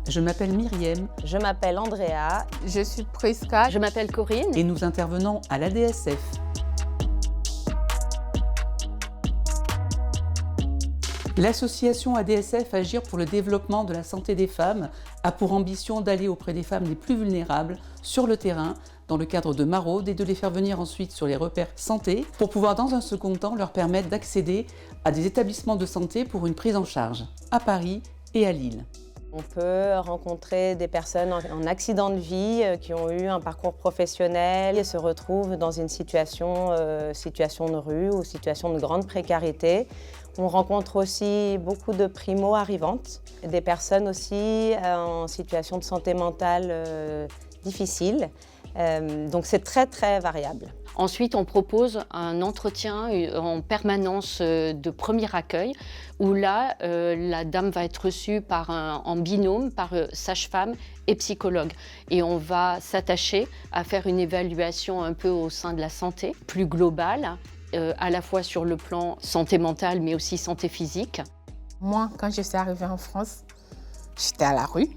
Je m'appelle Myriam. Je m'appelle Andrea. Je suis Priska. Je m'appelle Corinne. Et nous intervenons à l'ADSF. L'association ADSF Agir pour le développement de la santé des femmes a pour ambition d'aller auprès des femmes les plus vulnérables sur le terrain dans le cadre de maraudes et de les faire venir ensuite sur les repères santé pour pouvoir dans un second temps leur permettre d'accéder à des établissements de santé pour une prise en charge à Paris et à Lille. On peut rencontrer des personnes en accident de vie qui ont eu un parcours professionnel et se retrouvent dans une situation de rue ou situation de grande précarité. On rencontre aussi beaucoup de primo-arrivantes, des personnes aussi en situation de santé mentale difficile. Donc c'est très variable. Ensuite, on propose un entretien en permanence de premier accueil où là, la dame va être reçue en binôme par sage-femme et psychologue. Et on va s'attacher à faire une évaluation un peu au sein de la santé, plus globale, à la fois sur le plan santé mentale mais aussi santé physique. Moi, quand je suis arrivée en France, j'étais à la rue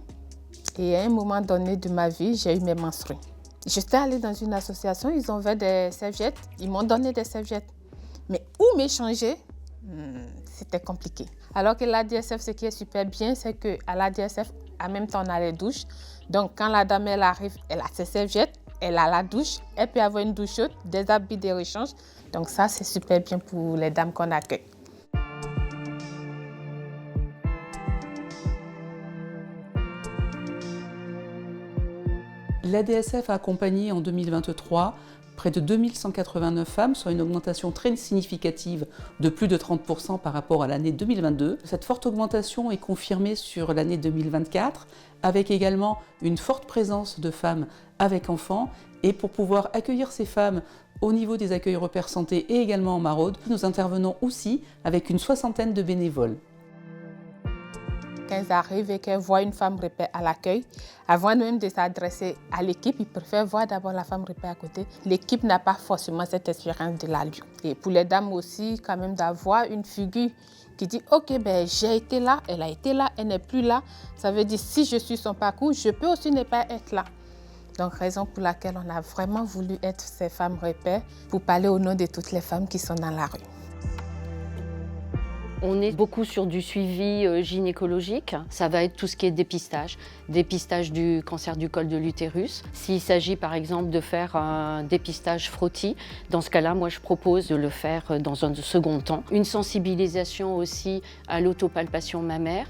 et à un moment donné de ma vie, j'ai eu mes menstrues. J'étais allée dans une association, ils ont fait des serviettes, ils m'ont donné des serviettes. Mais où m'échanger, c'était compliqué. Alors que l'ADSF, ce qui est super bien, c'est qu'à l'ADSF, en même temps, on a les douches. Donc, quand la dame elle arrive, elle a ses serviettes, elle a la douche, elle peut avoir une douche chaude, des habits de rechange. Donc ça, c'est super bien pour les dames qu'on accueille. L'ADSF a accompagné en 2023 près de 2189 femmes, soit une augmentation très significative de plus de 30% par rapport à l'année 2022. Cette forte augmentation est confirmée sur l'année 2024, avec également une forte présence de femmes avec enfants. Et pour pouvoir accueillir ces femmes au niveau des accueils repères santé et également en maraude, nous intervenons aussi avec une 60aine de bénévoles. Quand elles arrivent et qu'elles voient une femme repère à l'accueil, avant même de s'adresser à l'équipe, ils préfèrent voir d'abord la femme repère à côté. L'équipe n'a pas forcément cette expérience de la lieu. Et pour les dames aussi, quand même d'avoir une figure qui dit « Ok, j'ai été là, elle a été là, elle n'est plus là ». Ça veut dire si je suis son parcours, je peux aussi ne pas être là. Donc, raison pour laquelle on a vraiment voulu être ces femmes repères pour parler au nom de toutes les femmes qui sont dans la rue. On est beaucoup sur du suivi gynécologique. Ça va être tout ce qui est dépistage du cancer du col de l'utérus. S'il s'agit par exemple de faire un dépistage frottis, dans ce cas-là, moi je propose de le faire dans un second temps. Une sensibilisation aussi à l'autopalpation mammaire.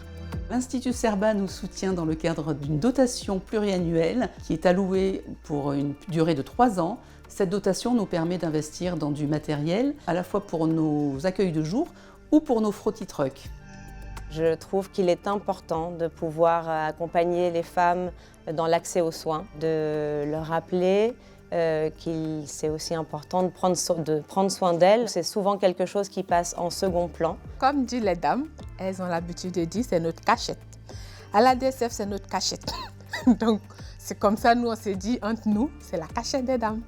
L'Institut Cerba nous soutient dans le cadre d'une dotation pluriannuelle qui est allouée pour une durée de 3 ans. Cette dotation nous permet d'investir dans du matériel, à la fois pour nos accueils de jour ou pour nos frottis-trucks. Je trouve qu'il est important de pouvoir accompagner les femmes dans l'accès aux soins, de leur rappeler qu'il c'est aussi important de prendre soin d'elles. C'est souvent quelque chose qui passe en second plan. Comme disent les dames, elles ont l'habitude de dire c'est notre cachette. À l'ADSF, c'est notre cachette. Donc, c'est comme ça, nous, on s'est dit entre nous, c'est la cachette des dames.